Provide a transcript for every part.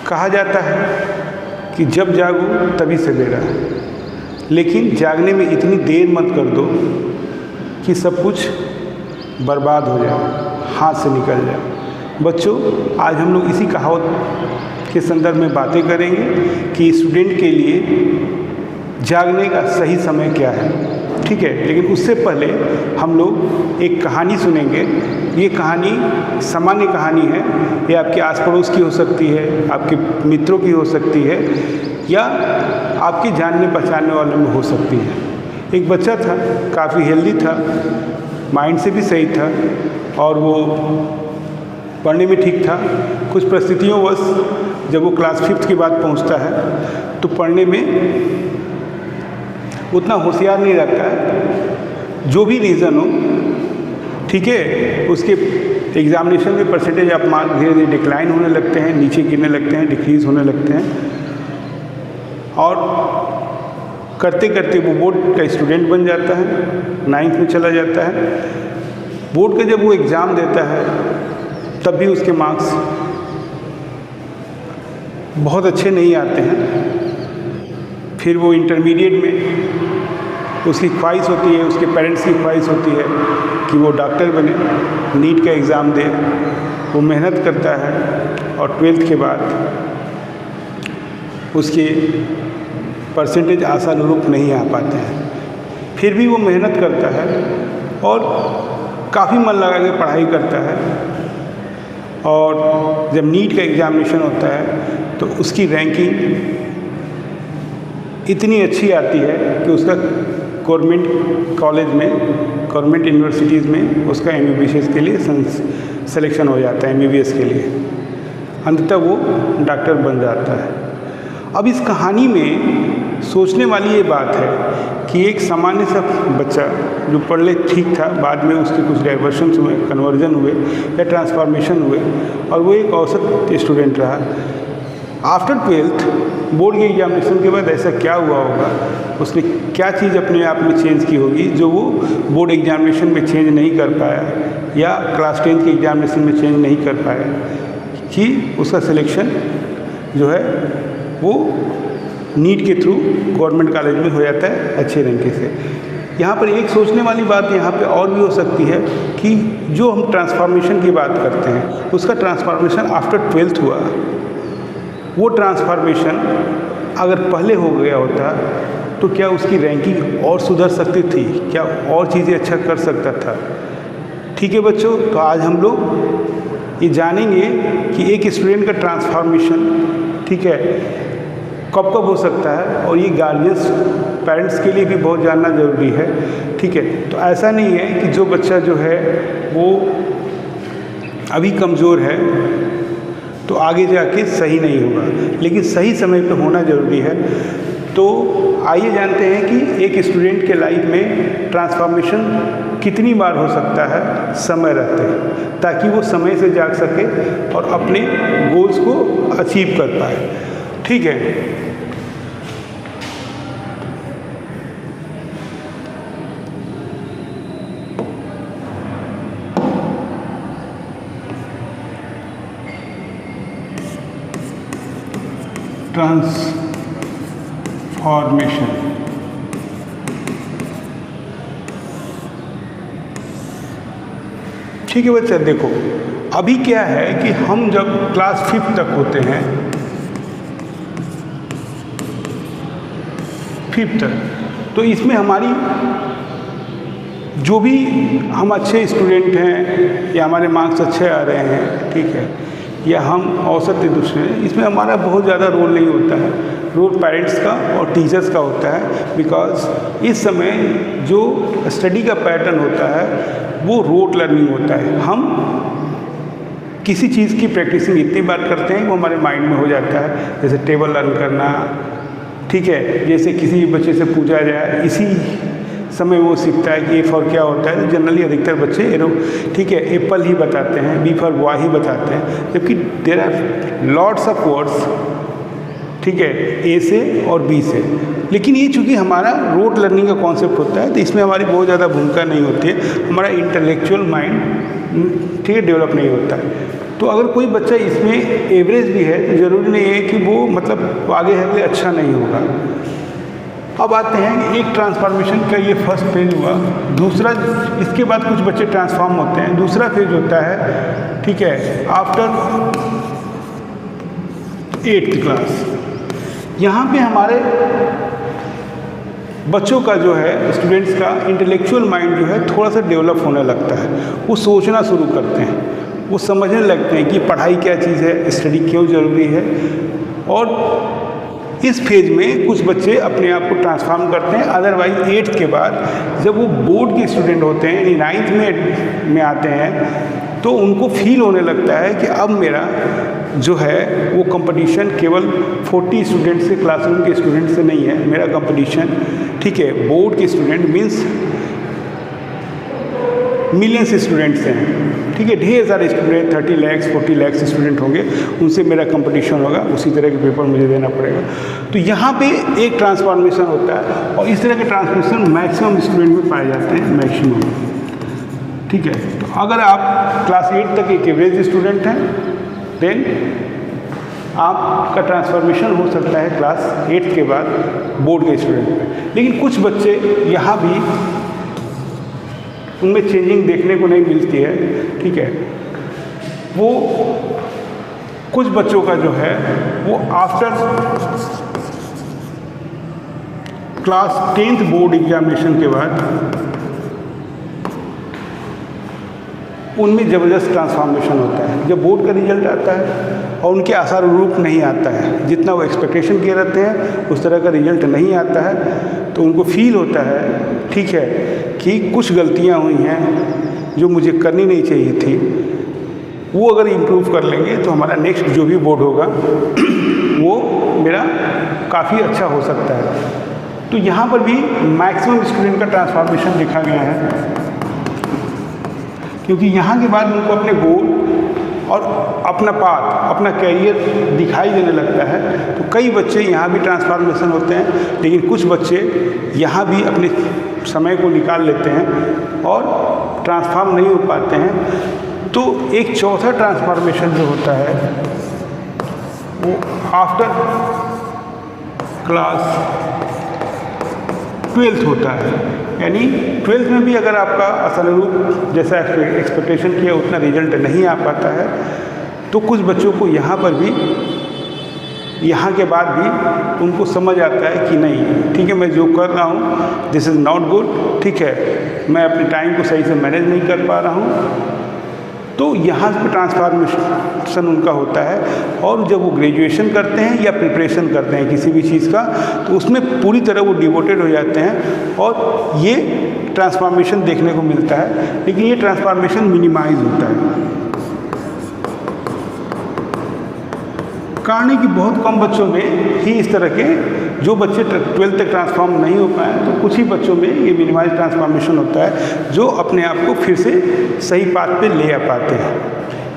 कहा जाता है कि जब जागो तभी सवेरा, लेकिन जागने में इतनी देर मत कर दो कि सब कुछ बर्बाद हो जाए, हाथ से निकल जाए। बच्चों, आज हम लोग इसी कहावत के संदर्भ में बातें करेंगे कि स्टूडेंट के लिए जागने का सही समय क्या है, ठीक है। लेकिन उससे पहले हम लोग एक कहानी सुनेंगे। ये कहानी सामान्य कहानी है, ये आपके आस पड़ोस की हो सकती है, आपके मित्रों की हो सकती है, या आपके जानने पहचानने वालों में हो सकती है। एक बच्चा था, काफ़ी हेल्दी था, माइंड से भी सही था और वो पढ़ने में ठीक था। कुछ परिस्थितियों वश जब वो क्लास 5th के बाद पहुंचता है तो पढ़ने में उतना होशियार नहीं रहता है, जो भी रीज़न हो, ठीक है। उसके एग्ज़ामिनेशन में परसेंटेज ऑफ मार्क धीरे धीरे डिक्लाइन होने लगते हैं, नीचे गिरने लगते हैं, डिक्रीज़ होने लगते हैं, और करते करते वो बोर्ड का स्टूडेंट बन जाता है, 9th में चला जाता है। बोर्ड का जब वो एग्ज़ाम देता है तब भी उसके मार्क्स बहुत अच्छे नहीं आते हैं। फिर वो इंटरमीडिएट में उसकी ख्वाहिश होती है, उसके पेरेंट्स की ख्वाहिश होती है कि वो डॉक्टर बने, नीट का एग्ज़ाम दे। वो मेहनत करता है और 12th के बाद उसके परसेंटेज आशानुरूप नहीं आ पाते हैं। फिर भी वो मेहनत करता है और काफ़ी मन लगा के पढ़ाई करता है, और जब नीट का एग्ज़ामिनेशन होता है तो उसकी रैंकिंग इतनी अच्छी आती है कि उसका गवर्नमेंट कॉलेज में, गवर्नमेंट यूनिवर्सिटीज़ में उसका MBBS के लिए सिलेक्शन हो जाता है, MBBS के लिए। अंततः वो डॉक्टर बन जाता है। अब इस कहानी में सोचने वाली ये बात है कि एक सामान्य सा बच्चा जो पढ़ने ठीक था, बाद में उसके कुछ डाइवर्शंस हुए, कन्वर्जन हुए या ट्रांसफॉर्मेशन हुए, और वो एक औसत स्टूडेंट रहा। आफ्टर 12th बोर्ड के एग्जामिनेशन के बाद ऐसा क्या हुआ होगा, उसने क्या चीज़ अपने आप में चेंज की होगी जो वो बोर्ड एग्जामिनेशन में चेंज नहीं कर पाया, या क्लास 10th के एग्जामिनेशन में चेंज नहीं कर पाया, कि उसका सिलेक्शन जो है वो नीट के थ्रू गवर्नमेंट कॉलेज में हो जाता है अच्छे तरीके से। यहाँ पर एक सोचने वाली बात यहाँ पे और भी हो सकती है कि जो हम ट्रांसफॉर्मेशन की बात करते हैं, उसका ट्रांसफॉर्मेशन आफ्टर 12th हुआ। वो ट्रांसफॉर्मेशन अगर पहले हो गया होता तो क्या उसकी रैंकिंग और सुधर सकती थी, क्या और चीज़ें अच्छा कर सकता था। ठीक है बच्चों, तो आज हम लोग ये जानेंगे कि एक स्टूडेंट का ट्रांसफॉर्मेशन, ठीक है, कब कब हो सकता है, और ये गार्जियंस, पेरेंट्स के लिए भी बहुत जानना ज़रूरी है, ठीक है। तो ऐसा नहीं है कि जो बच्चा जो है वो अभी कमज़ोर है तो आगे जाके सही नहीं होगा, लेकिन सही समय पे होना ज़रूरी है। तो आइए जानते हैं कि एक स्टूडेंट के लाइफ में ट्रांसफॉर्मेशन कितनी बार हो सकता है समय रहते, ताकि वो समय से जाग सके और अपने गोल्स को अचीव कर पाए, ठीक है। ट्रांसफॉर्मेशन, ठीक है बच्चा, देखो अभी क्या है कि हम जब क्लास 5th तक होते हैं, 5th तक, तो इसमें हमारी जो भी हम अच्छे स्टूडेंट हैं या हमारे मार्क्स अच्छे आ रहे हैं, ठीक है, या हम औसत एक दूसरे, इसमें हमारा बहुत ज़्यादा रोल नहीं होता है। रोल पेरेंट्स का और टीचर्स का होता है, बिकॉज इस समय जो स्टडी का पैटर्न होता है वो रोट लर्निंग होता है। हम किसी चीज़ की प्रैक्टिसिंग इतनी बार करते हैं वो हमारे माइंड में हो जाता है, जैसे टेबल लर्न करना, ठीक है, जैसे किसी बच्चे से पूछा जाए इसी समय वो सीखता है कि ए फॉर क्या होता है, तो जनरली अधिकतर बच्चे एरो, ठीक है, एप्पल ही बताते हैं, बी फॉर बॉय ही बताते हैं, जबकि there are lots of words, ठीक है, ए से और बी से। लेकिन ये चूँकि हमारा रोट लर्निंग का कॉन्सेप्ट होता है तो इसमें हमारी बहुत ज़्यादा भूमिका नहीं होती है, हमारा इंटेलेक्चुअल माइंड, ठीक है, डेवलप नहीं होता है। तो अगर कोई बच्चा इसमें एवरेज भी है तो ज़रूरी नहीं है कि वो मतलब आगे है अच्छा नहीं होगा। अब आते हैं एक ट्रांसफॉर्मेशन का ये फर्स्ट फेज हुआ। दूसरा, इसके बाद कुछ बच्चे ट्रांसफॉर्म होते हैं। दूसरा फेज होता है, ठीक है, आफ्टर 8th क्लास। यहाँ पे हमारे बच्चों का जो है, स्टूडेंट्स का इंटेलेक्चुअल माइंड जो है थोड़ा सा डेवलप होने लगता है। वो सोचना शुरू करते हैं, वो समझने लगते हैं कि पढ़ाई क्या चीज़ है, स्टडी क्यों ज़रूरी है। और इस फेज में कुछ बच्चे अपने आप को ट्रांसफॉर्म करते हैं। अदरवाइज 8th के बाद जब वो बोर्ड के स्टूडेंट होते हैं, यानी 9th में आते हैं, तो उनको फील होने लगता है कि अब मेरा जो है वो कंपटीशन केवल 40 स्टूडेंट से, क्लासरूम के स्टूडेंट से नहीं है। मेरा कंपटीशन, ठीक है, बोर्ड के स्टूडेंट मीन्स मिलियंस स्टूडेंट्स हैं, ठीक है, ढेर सारे स्टूडेंट, 30 लाख 40 लाख स्टूडेंट होंगे, उनसे मेरा कंपटीशन होगा, उसी तरह के पेपर मुझे देना पड़ेगा। तो यहाँ पे एक ट्रांसफॉर्मेशन होता है और इस तरह के ट्रांसफॉर्मेशन मैक्सिमम स्टूडेंट में पाए जाते हैं, मैक्सिमम, ठीक है। तो अगर आप क्लास 8 तक एक एवरेज स्टूडेंट हैं, देन आपका ट्रांसफॉर्मेशन हो सकता है क्लास 8 के बाद बोर्ड के स्टूडेंट में। लेकिन कुछ बच्चे यहाँ भी उनमें चेंजिंग देखने को नहीं मिलती है, ठीक है। वो कुछ बच्चों का जो है वो after class 10th board examination के बाद उनमें ज़बरदस्त ट्रांसफॉर्मेशन होता है। जब बोर्ड का रिजल्ट आता है और उनके आसार रूप नहीं आता है, जितना वो एक्सपेक्टेशन किए रहते हैं उस तरह का रिजल्ट नहीं आता है, तो उनको फील होता है, ठीक है, कि कुछ गलतियां हुई हैं जो मुझे करनी नहीं चाहिए थी। वो अगर इम्प्रूव कर लेंगे तो हमारा नेक्स्ट जो भी बोर्ड होगा वो मेरा काफ़ी अच्छा हो सकता है। तो यहाँ पर भी मैक्सिमम स्टूडेंट का ट्रांसफॉर्मेशन देखा गया है, क्योंकि यहाँ के बाद उनको अपने गोल और अपना पाथ, अपना कैरियर दिखाई देने लगता है। तो कई बच्चे यहाँ भी ट्रांसफॉर्मेशन होते हैं, लेकिन कुछ बच्चे यहाँ भी अपने समय को निकाल लेते हैं और ट्रांसफॉर्म नहीं हो पाते हैं। तो एक चौथा ट्रांसफॉर्मेशन जो होता है वो आफ्टर क्लास 12th होता है। यानी 12th में भी अगर आपका असनुरूप जैसा एक्सपेक्टेशन किया उतना रिजल्ट नहीं आ पाता है, तो कुछ बच्चों को यहाँ पर भी, यहाँ के बाद भी उनको समझ आता है कि नहीं, ठीक है, मैं जो कर रहा हूँ दिस इज़ नॉट गुड, ठीक है, मैं अपने टाइम को सही से मैनेज नहीं कर पा रहा हूँ। तो यहाँ पे ट्रांसफॉर्मेशन उनका होता है। और जब वो ग्रेजुएशन करते हैं या प्रिपरेशन करते हैं किसी भी चीज़ का, तो उसमें पूरी तरह वो डिवोटेड हो जाते हैं और ये ट्रांसफॉर्मेशन देखने को मिलता है। लेकिन ये ट्रांसफॉर्मेशन मिनिमाइज होता है, कारण कि बहुत कम बच्चों में ही इस तरह के, जो बच्चे 12th तक ट्रांसफॉर्म नहीं हो पाए, तो कुछ ही बच्चों में ये मिनिमाइज ट्रांसफॉर्मेशन होता है जो अपने आप को फिर से सही पाथ पे ले आ पाते हैं।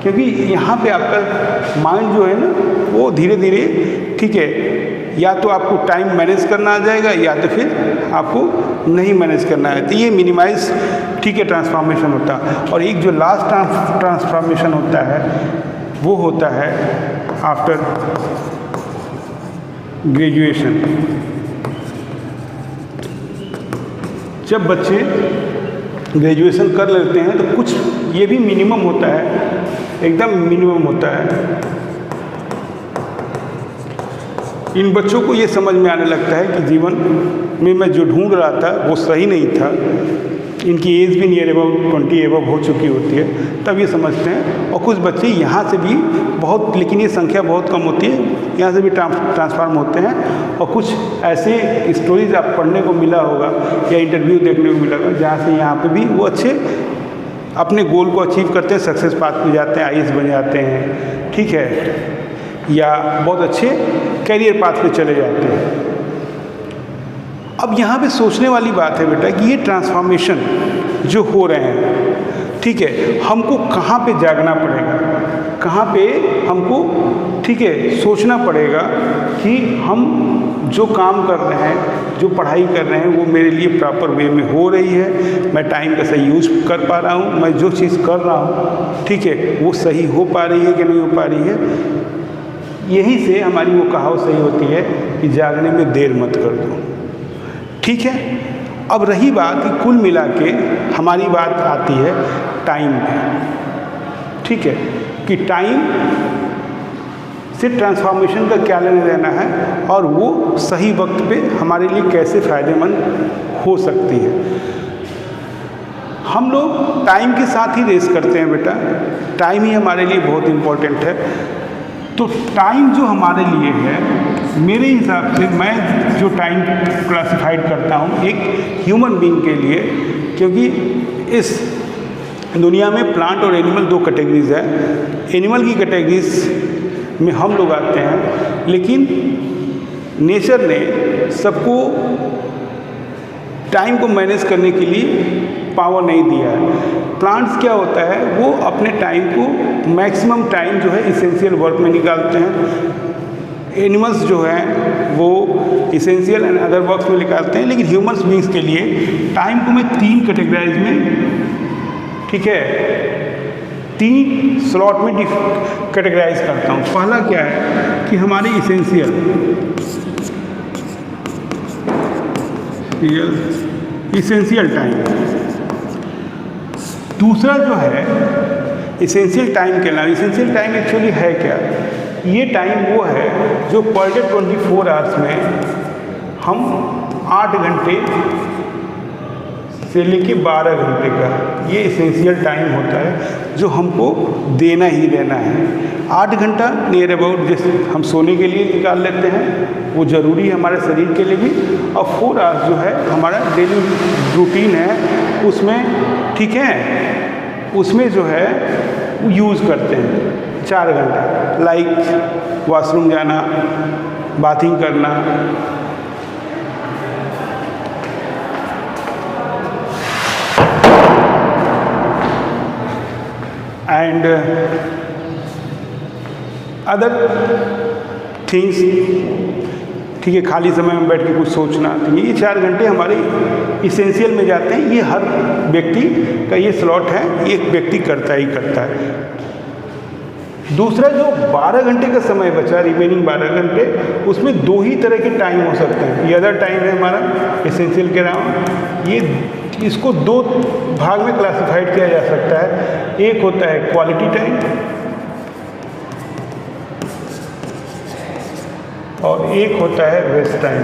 क्योंकि यहाँ पे आपका माइंड जो है ना वो धीरे धीरे, ठीक है, या तो आपको टाइम मैनेज करना आ जाएगा या तो फिर आपको नहीं मैनेज करना है। तो ये मिनिमाइज, ठीक है, ट्रांसफॉर्मेशन होता है। और एक जो लास्ट ट्रांसफॉर्मेशन होता है वो होता है आफ्टर ग्रेजुएशन। जब बच्चे ग्रेजुएशन कर लेते हैं तो कुछ ये भी मिनिमम होता है, एकदम मिनिमम होता है। इन बच्चों को ये समझ में आने लगता है कि जीवन में मैं जो ढूंढ रहा था वो सही नहीं था। इनकी एज भी नियर अबाउट 20 एबव हो चुकी होती है, तब ये समझते हैं। और कुछ बच्चे यहाँ से भी बहुत, लेकिन ये संख्या बहुत कम होती है, यहाँ से भी ट्रांसफॉर्म होते हैं। और कुछ ऐसे स्टोरीज आप पढ़ने को मिला होगा या इंटरव्यू देखने को मिला होगा जहाँ से यहाँ पे भी वो अच्छे अपने गोल को अचीव करते हैं, सक्सेस पाथ पे जाते हैं, IAS बन जाते हैं, ठीक है, या बहुत अच्छे कैरियर पाथ पे चले जाते हैं। अब यहाँ पे सोचने वाली बात है बेटा कि ये ट्रांसफॉर्मेशन जो हो रहे हैं, ठीक है, हमको कहाँ पे जागना पड़ेगा, कहाँ पे हमको, ठीक है, सोचना पड़ेगा कि हम जो काम कर रहे हैं, जो पढ़ाई कर रहे हैं वो मेरे लिए प्रॉपर वे में हो रही है, मैं टाइम का सही यूज़ कर पा रहा हूँ, मैं जो चीज़ कर रहा हूँ ठीक है वो सही हो पा रही है कि नहीं हो पा रही है। यहीं से हमारी वो कहावत सही होती है कि जागने में देर मत कर दो। ठीक है, अब रही बात कि कुल मिला के हमारी बात आती है टाइम पे। ठीक है, कि टाइम से ट्रांसफॉर्मेशन का क्या लेना देना है और वो सही वक्त पे हमारे लिए कैसे फ़ायदेमंद हो सकती है। हम लोग टाइम के साथ ही रेस करते हैं बेटा, टाइम ही हमारे लिए बहुत इम्पोर्टेंट है। तो टाइम जो हमारे लिए है, मेरे हिसाब से मैं जो टाइम क्लासिफाइड करता हूँ एक ह्यूमन बीइंग के लिए, क्योंकि इस दुनिया में प्लांट और एनिमल दो कैटेगरीज है। एनिमल की कैटेगरीज में हम लोग आते हैं, लेकिन नेचर ने सबको टाइम को मैनेज करने के लिए पावर नहीं दिया है। प्लांट्स क्या होता है, वो अपने टाइम को मैक्सिमम टाइम जो है इसेंशियल वर्क में निकालते हैं। एनिमल्स जो हैं वो इसेंशियल एंड अदर वर्क्स में निकालते हैं। लेकिन ह्यूमंस बीइंग्स के लिए टाइम को मैं 3 कैटेगराइज में, ठीक है, 3 स्लॉट में कैटेगराइज करता हूँ। पहला क्या है कि हमारे इसेंशियल टाइम। दूसरा जो है इसेंशियल टाइम के अलावा, इसेंशियल टाइम एक्चुअली है क्या, ये टाइम वो है जो पर डे 24 आवर्स में हम 8 घंटे से लेके 12 घंटे का ये इसेंशियल टाइम होता है जो हमको देना ही देना है। 8 घंटा नियर अबाउट जिस हम सोने के लिए निकाल लेते हैं, वो ज़रूरी है हमारे शरीर के लिए भी। और 4 आवर्स जो है हमारा डेली रूटीन है उसमें, ठीक है, उसमें जो है यूज़ करते हैं 4 घंटा, लाइक वॉशरूम जाना, बाथिंग करना, एंड अदर थिंग्स, ठीक है, खाली समय में बैठ के कुछ सोचना। तो ये 4 घंटे हमारे इसेंशियल में जाते हैं। ये हर व्यक्ति का ये स्लॉट है, एक व्यक्ति करता ही करता है। दूसरा जो 12 घंटे का समय बचा, रिमेनिंग 12 घंटे, उसमें 2 ही तरह के टाइम हो सकते हैं। ये अदर टाइम है हमारा इसेंशियल के अलावा। ये इसको 2 भाग में क्लासिफाइड किया जा सकता है। एक होता है क्वालिटी टाइम और एक होता है वेस्ट टाइम।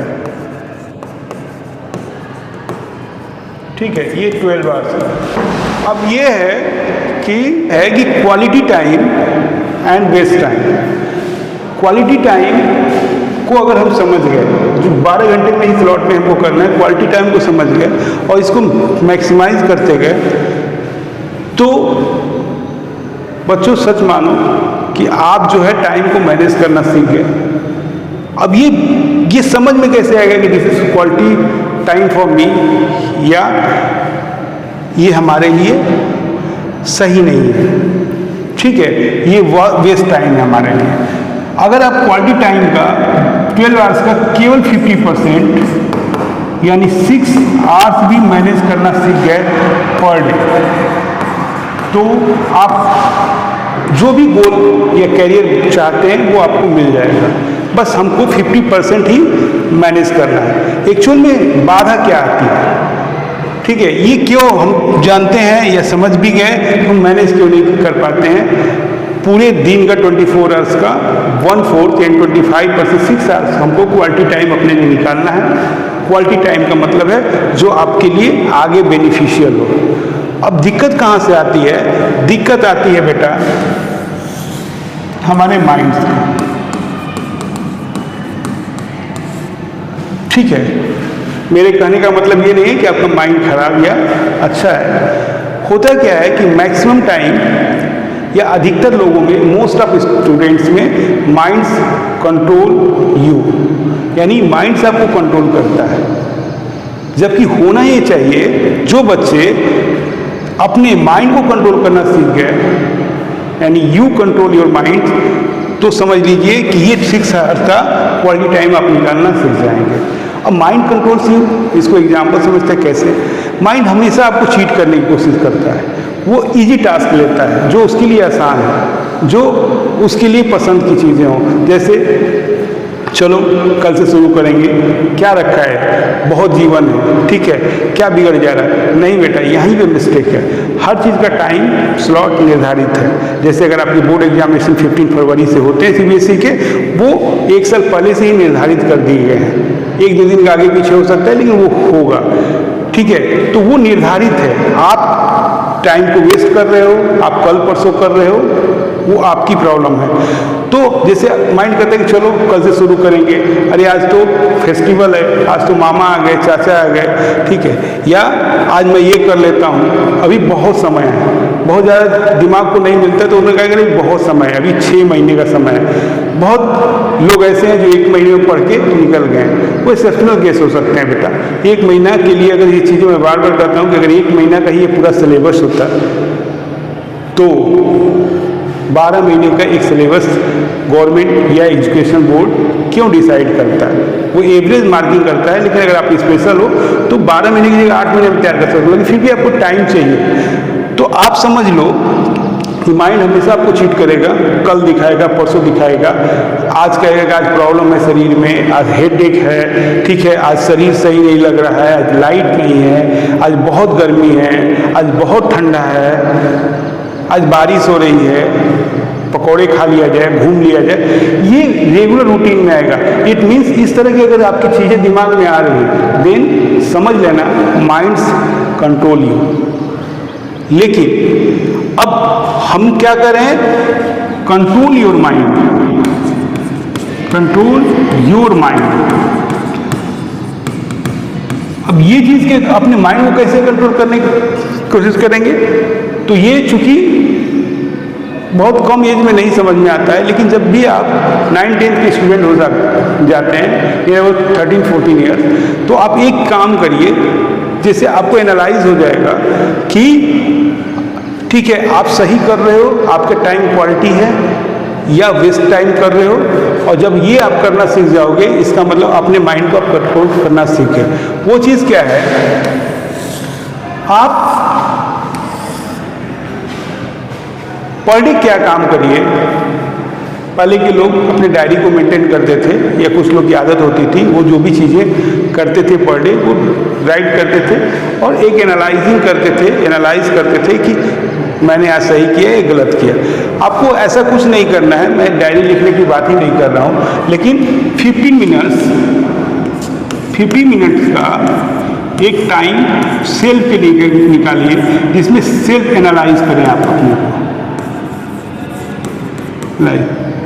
ठीक है, ये 12 आवर्स है। अब ये है कि quality time and waste time. Quality time को अगर हम समझ गए, जो 12 घंटे में ही स्लॉट में हमको करना है, क्वालिटी टाइम को समझ गए और इसको मैक्सिमाइज करते गए, तो बच्चों सच मानो कि आप जो है टाइम को मैनेज करना सीख गए। अब ये समझ में कैसे आएगा कि this is quality time for me, या ये हमारे लिए सही नहीं है। ठीक है, ये वेस्ट टाइम है हमारे लिए। अगर आप क्वालिटी टाइम का 12 आवर्स का केवल 50% यानी 6 आवर्स भी मैनेज करना सीख गए पर डे, तो आप जो भी गोल या कैरियर चाहते हैं वो आपको मिल जाएगा। बस हमको 50% ही मैनेज करना है। एक्चुअल में बाधा क्या आती है, ठीक है, ये क्यों हम जानते हैं या समझ भी गए, हम मैनेज क्यों नहीं कर पाते हैं। पूरे दिन का 24 आवर्स का 1/4 यानी 25% 6 आवर्स हमको क्वालिटी टाइम अपने लिए निकालना है। क्वालिटी टाइम का मतलब है जो आपके लिए आगे बेनिफिशियल हो। अब दिक्कत कहाँ से आती है? दिक्कत आती है बेटा हमारे माइंड से। ठीक है, मेरे कहने का मतलब ये नहीं है कि आपका माइंड खराब या अच्छा है। होता क्या है कि मैक्सिमम टाइम या अधिकतर लोगों में, मोस्ट ऑफ स्टूडेंट्स में, माइंड्स कंट्रोल यू, यानी माइंड्स आपको कंट्रोल करता है। जबकि होना ये चाहिए जो बच्चे अपने माइंड को कंट्रोल करना सीख गए, यानी यू कंट्रोल योर माइंड, तो समझ लीजिए कि ये 6 आवर्स का क्वालिटी टाइम आप निकालना सीख जाएंगे। अब माइंड कंट्रोल से इसको एग्जाम्पल समझते हैं कैसे। माइंड हमेशा आपको चीट करने की कोशिश करता है, वो इजी टास्क लेता है जो उसके लिए आसान है, जो उसके लिए पसंद की चीज़ें हों। जैसे चलो कल से शुरू करेंगे, क्या रखा है, बहुत जीवन है, ठीक है, क्या बिगड़ जा रहा है, नहीं बेटा यहीं पे मिस्टेक है। हर चीज़ का टाइम स्लॉट निर्धारित है। जैसे अगर आपके बोर्ड एग्जामिनेशन 15 फरवरी से होते हैं CBSE के, वो 1 साल पहले से ही निर्धारित कर दिए गए हैं। 1-2 दिन का आगे पीछे हो सकता है लेकिन वो होगा, ठीक है। तो वो निर्धारित है, आप टाइम को वेस्ट कर रहे हो, आप कल परसों कर रहे हो, वो आपकी प्रॉब्लम है। तो जैसे माइंड कहते हैं कि चलो कल से शुरू करेंगे, अरे आज तो फेस्टिवल है, आज तो मामा आ गए, चाचा आ गए, ठीक है, या आज मैं ये कर लेता हूँ, अभी बहुत समय है, बहुत ज़्यादा दिमाग को नहीं मिलता तो उन्होंने कहा कि बहुत समय है, अभी 6 महीने का समय है। बहुत लोग ऐसे हैं जो 1 महीने में पढ़ के निकल गए हैं, वो एक्सेप्शनल केस हो सकते हैं बेटा। 1 महीना के लिए अगर ये चीज़ें मैं बार बार कहता हूँ कि अगर 1 महीना का ही ये पूरा सिलेबस होता तो 12 महीने का एक सिलेबस गवर्नमेंट या एजुकेशन बोर्ड क्यों डिसाइड करता है? वो एवरेज मार्किंग करता है, लेकिन अगर आप स्पेशल हो तो 12 महीने की जगह 8 महीने में तैयार कर सकते हो, लेकिन फिर भी आपको टाइम चाहिए। तो आप समझ लो कि माइंड हमेशा आपको चीट करेगा, कल दिखाएगा, परसों दिखाएगा, आज कहेगा कि आज प्रॉब्लम है शरीर में, आज हेडेक है, ठीक है, आज शरीर सही नहीं लग रहा है, आज लाइट नहीं है, आज बहुत गर्मी है, आज बहुत ठंडा है, आज बारिश हो रही है, पकौड़े खा लिया जाए, घूम लिया जाए। ये रेगुलर रूटीन में आएगा। इट मीन्स इस तरह की अगर आपकी चीज़ें दिमाग में आ रही हैं, देन समझ लेना माइंड्स कंट्रोल यू। लेकिन अब हम क्या करें? Control your mind, control your mind. अब ये चीज़ के अपने माइंड को कैसे कंट्रोल करने की कोशिश करेंगे? तो ये चूंकि बहुत कम एज में नहीं समझ में आता है, लेकिन जब भी आप 9-10 के स्टूडेंट हो जाते हैं, ये वो 13-14 ईयर्स, तो आप एक काम करिए, जैसे आपको एनालाइज हो जाएगा कि ठीक है आप सही कर रहे हो, आपका टाइम क्वालिटी है या वेस्ट टाइम कर रहे हो। और जब ये आप करना सीख जाओगे, इसका मतलब अपने माइंड को आप कंट्रोल करना सीखे। वो चीज़ क्या है? आप पर डे क्या काम करिए। पहले के लोग अपने डायरी को मेंटेन करते थे, या कुछ लोग की आदत होती थी, वो जो भी चीज़ें करते थे पर डे वो राइट करते थे और एक एनालाइज करते थे कि मैंने आज सही किया या गलत किया। आपको ऐसा कुछ नहीं करना है, मैं डायरी लिखने की बात ही नहीं कर रहा हूँ, लेकिन 15 मिनट्स का एक टाइम सेल्फ के लिए निकालिए, जिसमें सेल्फ एनालाइज करें आप अपने को,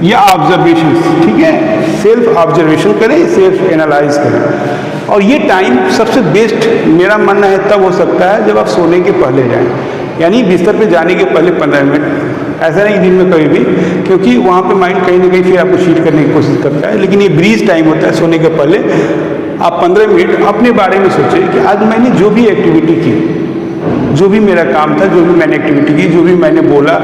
या ऑब्जर्वेशन, ठीक है, सेल्फ ऑब्जर्वेशन करें, सेल्फ एनालाइज करें। और ये टाइम सबसे बेस्ट मेरा मानना है तब हो सकता है जब आप सोने के पहले जाएं, यानी बिस्तर पे जाने के पहले 15 मिनट। ऐसा नहीं दिन में कभी भी, क्योंकि वहाँ पे माइंड कहीं ना कहीं फिर आपको चीट करने की कोशिश करता है, लेकिन ये ब्रीज टाइम होता है सोने के पहले। आप 15 मिनट अपने बारे में सोचें कि आज मैंने जो भी एक्टिविटी की, जो भी मेरा काम था, जो भी मैंने एक्टिविटी की, जो भी मैंने बोला,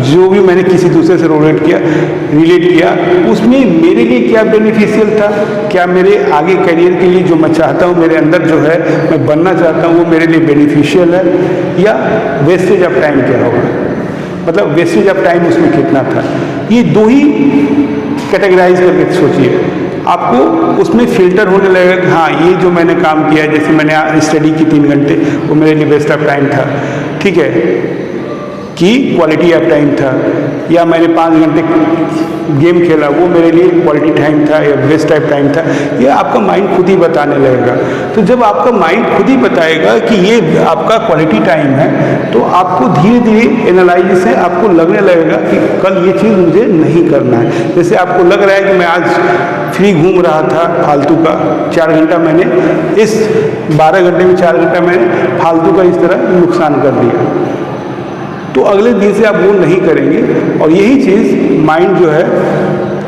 जो भी मैंने किसी दूसरे से रिलेट किया, उसमें मेरे लिए क्या बेनिफिशियल था, क्या मेरे आगे करियर के लिए जो मैं चाहता हूँ, मेरे अंदर जो है मैं बनना चाहता हूँ, वो मेरे लिए बेनिफिशियल है, या वेस्टेज ऑफ टाइम क्या होगा, मतलब वेस्टेज ऑफ टाइम उसमें कितना था। ये दो ही कैटेगराइज करके सोचिए, आपको उसमें फिल्टर होने लगेगा कि हाँ ये जो मैंने काम किया है, जैसे मैंने स्टडी की 3 घंटे, वो मेरे लिए वेस्ट ऑफ टाइम था, ठीक है, कि क्वालिटी ऑफ टाइम था, या मैंने 5 घंटे गेम खेला, वो मेरे लिए क्वालिटी टाइम था या वेस्ट ऑफ टाइम था। ये आपका माइंड खुद ही बताने लगेगा। तो जब आपका माइंड खुद ही बताएगा कि ये आपका क्वालिटी टाइम है, तो आपको धीरे धीरे एनालाइज से आपको लगने लगेगा कि कल ये चीज़ मुझे नहीं करना है। जैसे आपको लग रहा है कि मैं आज फ्री घूम रहा था फालतू का 4 घंटा, मैंने इस 12 घंटे में 4 घंटा मैंने फालतू का इस तरह नुकसान कर दिया, तो अगले दिन से आप वो नहीं करेंगे। और यही चीज़ माइंड जो है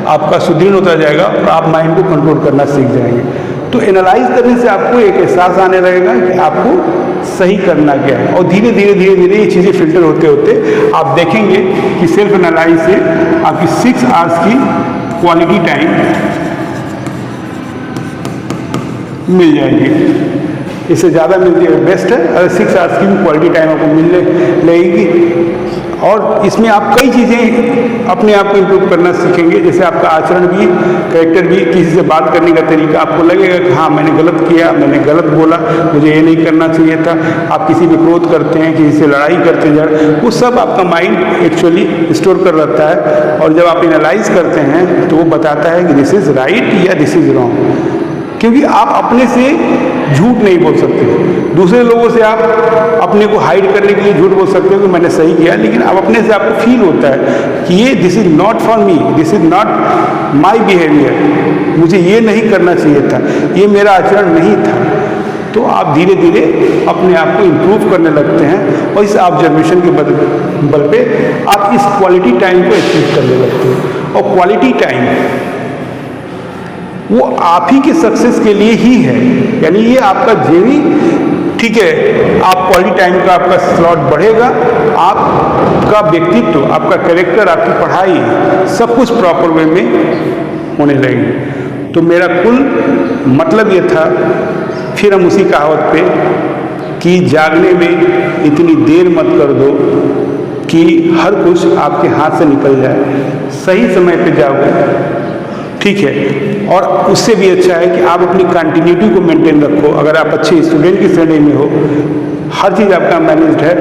आपका सुदृढ़ होता जाएगा और आप माइंड को कंट्रोल करना सीख जाएंगे। तो एनालाइज करने से आपको एक एहसास आने लगेगा कि आपको सही करना क्या है, और धीरे धीरे ये चीज़ें फिल्टर होते होते आप देखेंगे कि सेल्फ एनालाइज से आपकी 6 आवर्स की क्वालिटी टाइम मिल जाएगी। इससे ज़्यादा मिलती है बेस्ट है। अगर 6 आवर्स की भी क्वालिटी टाइम आपको मिलने लगेगी। और इसमें आप कई चीज़ें अपने आप को इम्प्रूव करना सीखेंगे, जैसे आपका आचरण भी, कैरेक्टर भी, किसी से बात करने का तरीका आपको लगेगा कि हाँ मैंने गलत किया, मैंने गलत बोला, मुझे ये नहीं करना चाहिए था। आप किसी पे क्रोध करते हैं, किसी से लड़ाई करते हैं, वो सब आपका माइंड एक्चुअली स्टोर कर रहता है। और जब आप एनालाइज करते हैं तो वो बताता है कि दिस इज़ राइट या दिस इज़ रॉन्ग। क्योंकि आप अपने से झूठ नहीं बोल सकते, दूसरे लोगों से आप अपने को हाइड करने के लिए झूठ बोल सकते हो कि मैंने सही किया, लेकिन अब अपने से आपको फील होता है कि ये this is not for me, this is not my behaviour, मुझे ये नहीं करना चाहिए था, ये मेरा आचरण नहीं था। तो आप धीरे धीरे अपने आप को इम्प्रूव करने लगते हैं और इस ऑब्जर्वेशन के बल पे आप इस क्वालिटी टाइम को अचीव करने लगते हैं। और क्वालिटी टाइम वो आप ही के सक्सेस के लिए ही है, यानी ये आपका जेवी, ठीक है, आप क्वालिटी टाइम का आपका स्लॉट बढ़ेगा, आपका व्यक्तित्व, आपका कैरेक्टर, आपकी पढ़ाई, सब कुछ प्रॉपर वे में होने लगेगी। तो मेरा कुल मतलब ये था, फिर हम उसी कहावत पे कि जागने में इतनी देर मत कर दो कि हर कुछ आपके हाथ से निकल जाए, सही समय पे जाओ, ठीक है। और उससे भी अच्छा है कि आप अपनी कंटिन्यूटी को मेंटेन रखो। अगर आप अच्छे स्टूडेंट की श्रेणी में हो, हर चीज़ आपका मैनेज्ड है,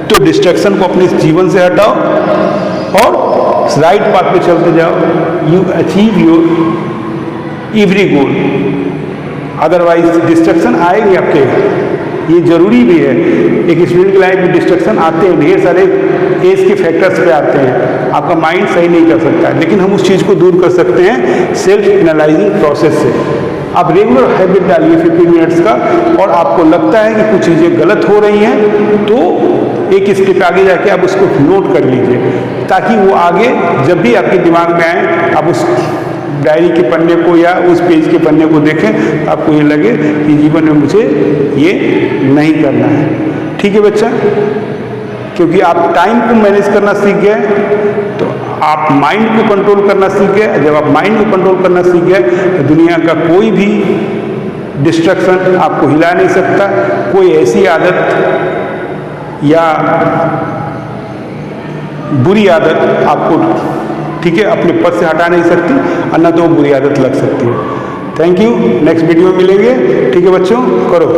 तो डिस्ट्रैक्शन को अपने जीवन से हटाओ और राइट पाथ पे चलते जाओ। You achieve your every goal. Otherwise distraction आएंगे आपके, ये जरूरी भी है। एक स्टूडेंट की लाइफ में डिस्ट्रैक्शन आते हैं, ढेर सारे एज के फैक्टर्स पे आते हैं, आपका माइंड सही नहीं कर सकता है, लेकिन हम उस चीज़ को दूर कर सकते हैं सेल्फ एनालाइजिंग प्रोसेस से। आप रेगुलर हैबिट डालिए 15 मिनट्स का, और आपको लगता है कि कुछ चीज़ें गलत हो रही हैं तो एक स्टेप आगे जाके आप उसको नोट कर लीजिए, ताकि वो आगे जब भी आपके दिमाग में आए आप उस डायरी के पन्ने को या उस पेज के पन्ने को देखें, आपको ये लगे कि जीवन में मुझे ये नहीं करना है। ठीक है बच्चा, क्योंकि आप टाइम को मैनेज करना सीख गए तो आप माइंड को कंट्रोल करना सीख गए। जब आप माइंड को कंट्रोल करना सीख गए तो दुनिया का कोई भी डिस्ट्रैक्शन आपको हिला नहीं सकता, कोई ऐसी आदत या बुरी आदत आपको, ठीक है, अपने पद से हटा नहीं सकती, अन्ना तो बुरी आदत लग सकती है। थैंक यू, नेक्स्ट वीडियो में मिलेंगे। ठीक है बच्चों, करो।